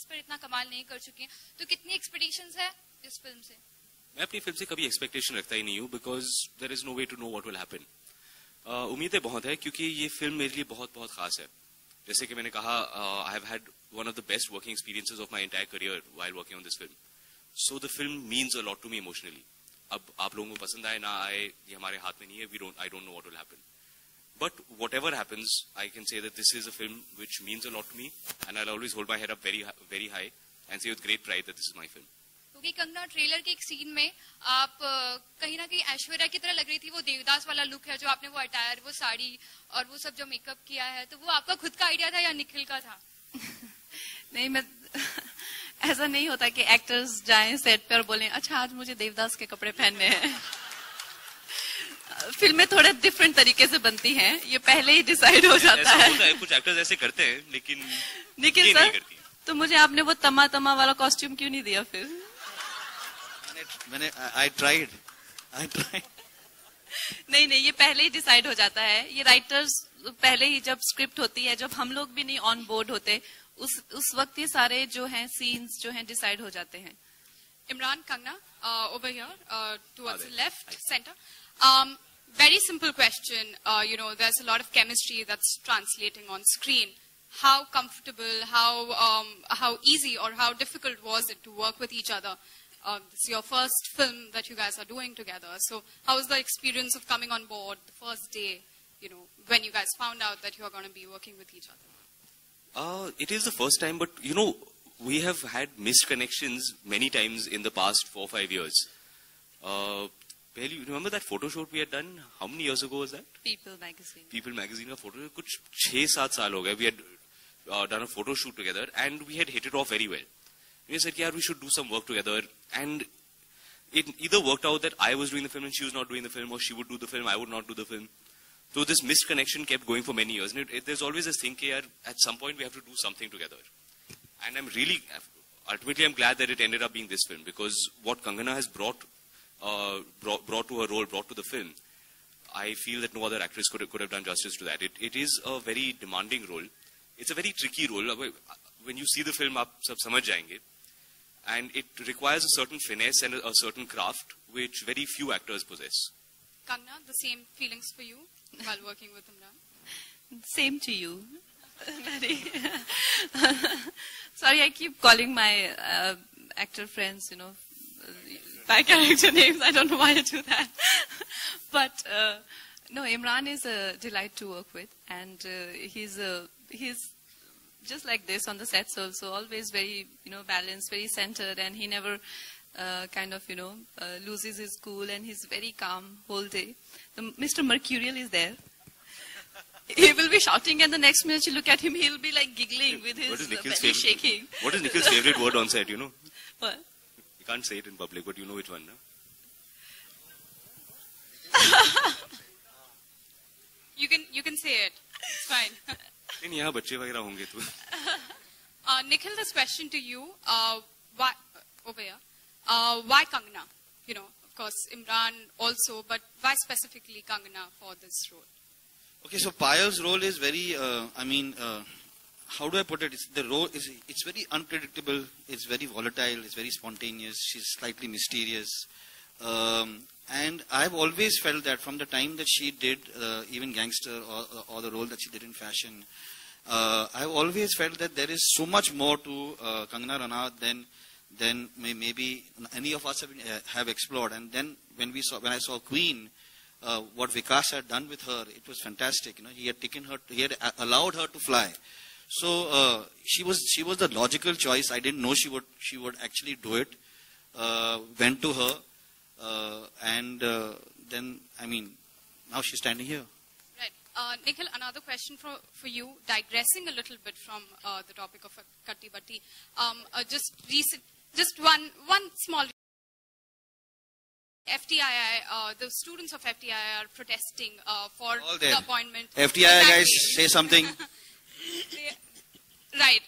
Box पर इतना कमाल नहीं कर चुकी हैं, तो कितनी एक्सपेक्टेशंस है इस फिल्म से? मैं अपनी फिल्म से कभी एक्सपेक्टेशन रखता ही नहीं हूँ, because there is no way to know what will happen. उम्मीदें बहुत है क्योंकि ये फिल्म मेरे लिए बहुत बहुत खास है। जैसे कि मैंने कहा, I have had one of the best working experiences of my entire career while working on this film. So the film means a lot to me emotionally. अब आप लोगों को पसंद आए ना आए ये हमारे हाथ में नहीं है। I don't know what will happen, but whatever happens I can say that this is a film which means a lot to me, and I will always hold my head up very high and say with great pride that this is my film. क्योंकि Kangana trailer के एक scene में आप कहीं ना कहीं ऐश्वर्या की तरह लग रही थी। वो देवदास वाला लुक है जो आपने, वो अटायर, वो साड़ी और वो सब जो मेकअप किया है, तो वो आपका खुद का आइडिया था या निखिल का था? नहीं, मैं ऐसा नहीं होता कि एक्टर्स जाएं सेट पर और बोलें अच्छा आज मुझे देवदास के कपड़े पहनने हैं। फिल्में थोड़े डिफरेंट तरीके से बनती हैं, ये पहले ही डिसाइड हो जाता है। कुछ एक्टर्स ऐसे करते हैं, लेकिन निखिल सर, तो मुझे आपने वो तमा तमा वाला कॉस्ट्यूम क्यों नहीं दिया फिर? मैंने आई ट्राइड नहीं, ये पहले ही डिसाइड हो जाता है। ये राइटर्स पहले ही, जब स्क्रिप्ट होती है, जब हम लोग भी नहीं ऑन बोर्ड होते, उस वक्त ये सारे जो हैं सीन्स जो हैं डिसाइड हो जाते हैं। Imran, Kangana, over here towards the left center. Very simple question. There's a lot of chemistry that's translating on screen. How comfortable, how easy or how difficult was it to work with each other? This is your first film that you guys are doing together. So how was the experience of coming on board the first day, when you guys found out that you are going to be working with each other? It is the first time, but we have had missed connections many times in the past 4 or 5 years. You remember that photo shoot we had done? How many years ago was that? People magazine. People magazine का photo, कुछ 6-7 साल हो गए. We had done a photo shoot together and we had hit it off very well. We said, yeah, we should do some work together, and it either worked out that I was doing the film and she was not doing the film, or she would do the film, I would not do the film. So this missed connection kept going for many years. And there's always this thing here, at some point we have to do something together. And ultimately I'm glad that it ended up being this film, because what Kangana has brought to her role, brought to the film, I feel that no other actress could have done justice to that. It is a very demanding role. It's a very tricky role. When you see the film, aap sab samajh jayenge. And it requires a certain finesse and a certain craft which very few actors possess. Kangna, the same feelings for you while working with Imran? Same to you. Sorry, I keep calling my actor friends, by character names. I don't know why I do that. But no, Imran is a delight to work with, and he's just like this on the sets also, always very, balanced, very centered, and he never loses his cool, and he's very calm whole day. Mr. Mercurial is there. He will be shouting, and the next minute you look at him, he'll be like giggling with his belly shaking. What is Nikhil's favorite word on set, What? You can't say it in public, but you know which one, no? You can say it. It's fine. Nikhil, this question to you. Why over here? Why Kangana? Of course, Imran also, but why specifically Kangana for this role? Okay, so Payal's role is very, how do I put it? It's very unpredictable. It's very volatile. It's very spontaneous. She's slightly mysterious. And I've always felt that from the time that she did even Gangster or the role that she did in Fashion, I've always felt that there is so much more to Kangana Ranaut than maybe any of us have explored. And then when I saw Queen, what Vikas had done with her, it was fantastic. He had taken her, he had allowed her to fly. So she was the logical choice. I didn't know she would actually do it. Went to her, and then now she's standing here. Right, Nikhil. Another question for you, digressing a little bit from the topic of Katti Batti. Just one small. FTII, the students of FTII are protesting for the appointment. FTII guys, say something. Right,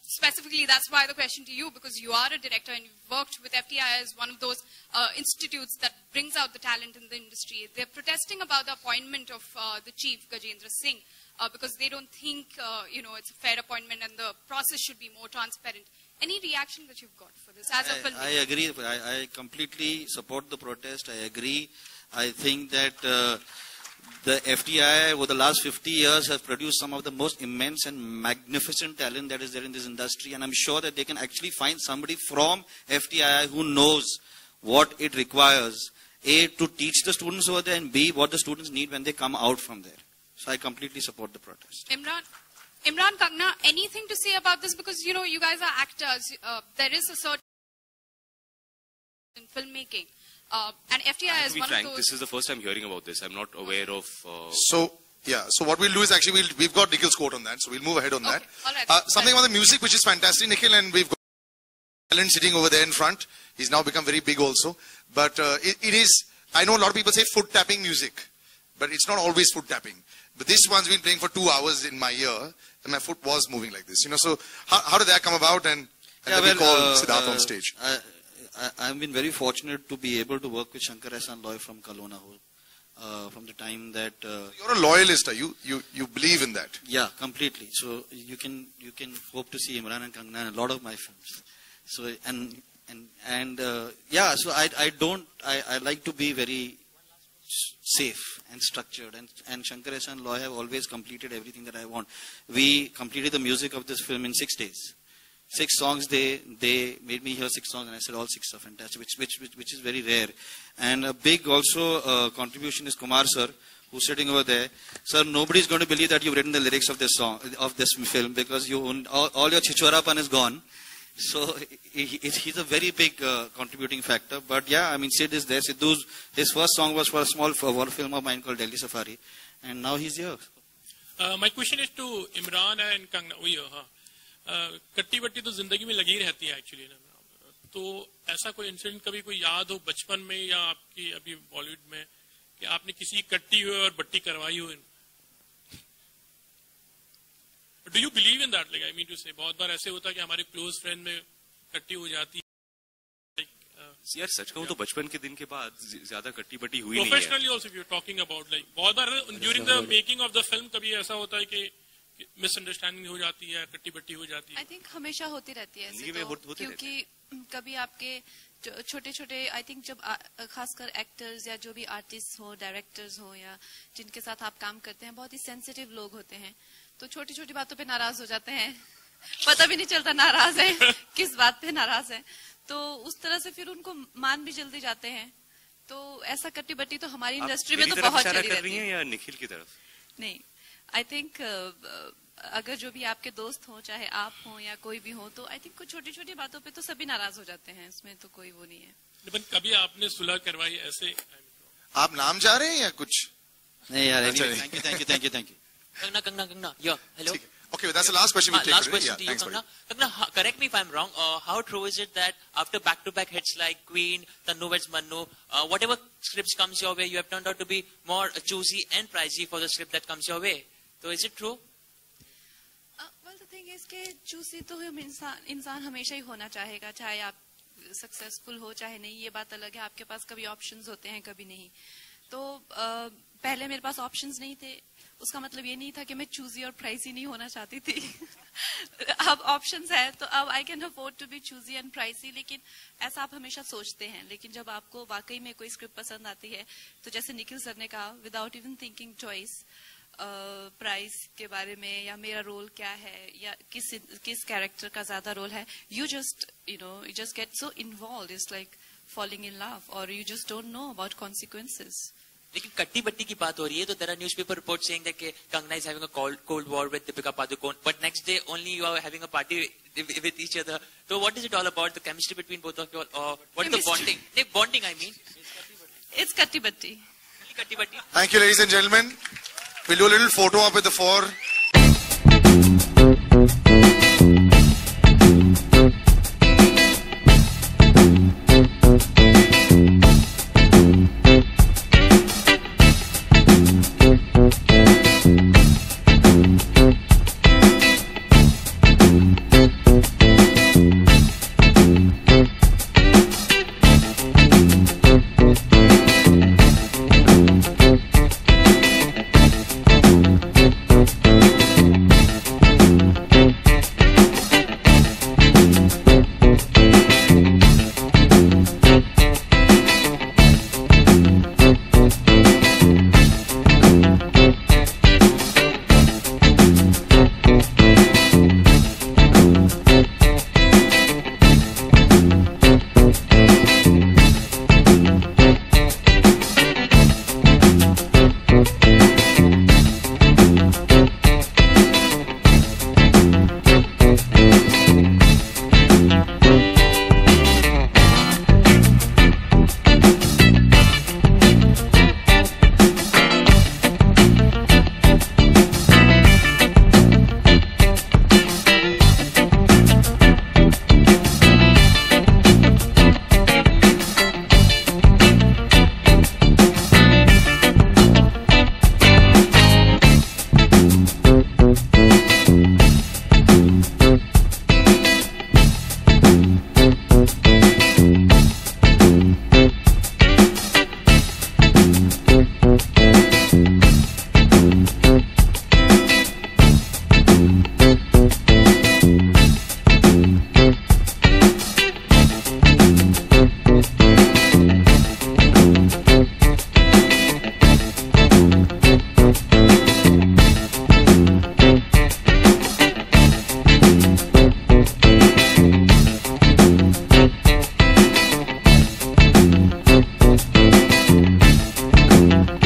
specifically that's why the question to you, because you are a director and you've worked with FTII as one of those institutes that brings out the talent in the industry. They're protesting about the appointment of the chief, Gajendra Singh. because they don't think, it's a fair appointment and the process should be more transparent. Any reaction that you've got for this as a filmmaker? I agree. I completely support the protest. I agree. I think that the FTI over the last 50 years have produced some of the most immense and magnificent talent that is there in this industry, and I'm sure that they can actually find somebody from FTI who knows what it requires, A, to teach the students over there, and B, what the students need when they come out from there. So I completely support the protest. Imran, Kangna, anything to say about this? Because, you guys are actors. There is a certain in filmmaking. And FTI is one of those... This is the first time hearing about this. I'm not aware of... So what we'll do is actually, we've got Nikhil's quote on that, so we'll move ahead on that. All right. Something about the music, which is fantastic, Nikhil, and we've got talent sitting over there in front. He's now become very big also. But it is, I know a lot of people say foot tapping music, but it's not always foot tapping. But this one's been playing for 2 hours in my ear, and my foot was moving like this. So how did that come about? And then we call Siddharth on stage. I've been very fortunate to be able to work with Shankar Ehsaan Loy from Kalona, from the time that... You're a loyalist, are you? You believe in that? Yeah, completely. So you can hope to see Imran and Kangna in a lot of my films. So so I like to be very safe and structured, and Shankar Ehsaan Loy have always completed everything that I want. We completed the music of this film in 6 days. 6 songs, they made me hear 6 songs, and I said all 6 are fantastic, which is very rare. And a big also contribution is Kumar sir, who's sitting over there. Sir, nobody's going to believe that you've written the lyrics of this song, of this film, because all your chichorapan is gone. So he's a very big contributing factor. But yeah, I mean, Sid is there. His first song was for a film of mine called Delhi Safari, and now he's here. My question is to Imran and Kangna. कट्टी बट्टी तो जिंदगी में लगी ही रहती है actually ना, तो ऐसा कोई इंसिडेंट कभी कोई याद हो बचपन में या आपकी अभी बॉलीवुड में कि आपने किसी की कट्टी हुई और बट्टी करवाई हो? Do you believe in that? Like I mean to say बहुत बार ऐसे होता है कि हमारे क्लोज फ्रेंड में कट्टी हो जाती है. यार सच कहूं तो बचपन के दिन के बाद ज्यादा कट्टी बट्टी हुई नहीं है. Professionally also if you are talking about, like बहुत बार during the making of the film कभी ऐसा होता है कि मिसअंडरस्टैंडिंग हो जाती है, कट्टी बट्टी हो जाती है. आई थिंक हमेशा होती रहती है ऐसे तो, क्योंकि कभी आपके छोटे छोटे आई थिंक जब खासकर एक्टर्स या जो भी आर्टिस्ट हो, डायरेक्टर्स हो, या जिनके साथ आप काम करते हैं, बहुत ही सेंसिटिव लोग होते हैं, तो छोटी छोटी बातों पे नाराज हो जाते हैं, पता भी नहीं चलता नाराज है किस बात पे नाराज है, तो उस तरह से फिर उनको मान भी जल्दी जाते हैं. तो ऐसा कट्टी बट्टी तो हमारी इंडस्ट्री में तो बहुत चली रहती है. या निखिल की तरफ? नहीं, आई थिंक अगर जो भी आपके दोस्त हो, चाहे आप हो या कोई भी हो, तो आई थिंक कुछ छोटी छोटी बातों पे तो सभी नाराज हो जाते हैं, इसमें तो कोई वो नहीं है. लेकिन कभी आपने सुलह करवाई ऐसे? आप नाम चाह रहे हैं या कुछ? नहीं यार, thank you. Kangna, yeah, hello. Okay, that's the last question we take. Last question to you, thanks, Kangna, correct me if I'm wrong. How true is it that after back-to-back hits like Queen, Tannu Veds Mannu, whatever scripts comes your way, you have turned out to be more choosy and pricey for the script that comes your way? So is it true? Well, the thing is कि choosy तो इंसान हमेशा ही होना चाहेगा, चाहे आप successful हो चाहे नहीं, ये बात अलग है. आपके पास कभी ऑप्शंस होते हैं, कभी नहीं. तो पहले मेरे पास ऑप्शंस नहीं थे, उसका मतलब ये नहीं था कि मैं चूजी और प्राइसी नहीं होना चाहती थी. अब ऑप्शंस है तो अब I can afford to be choosy and pricey. लेकिन ऐसा आप हमेशा सोचते हैं, लेकिन जब आपको वाकई में कोई स्क्रिप्ट पसंद आती है, तो जैसे निखिल सर ने कहा, without even thinking twice, price के बारे में या मेरा रोल क्या है या किस कैरेक्टर का ज्यादा रोल है, you just get so involved. It's like falling in love, or you just don't know about consequences. लेकिन कट्टी बट्टी की बात हो रही है, तो there are newspaper reports saying that Kangna is having a cold war with Deepika Padukone, but next day only you are having a party with each other. So what is it all about? The chemistry between both of you, or what is the bonding? The bonding, I mean. It's katti batti. Katti batti. Thank you, ladies and gentlemen. We'll do a little photo up with the four.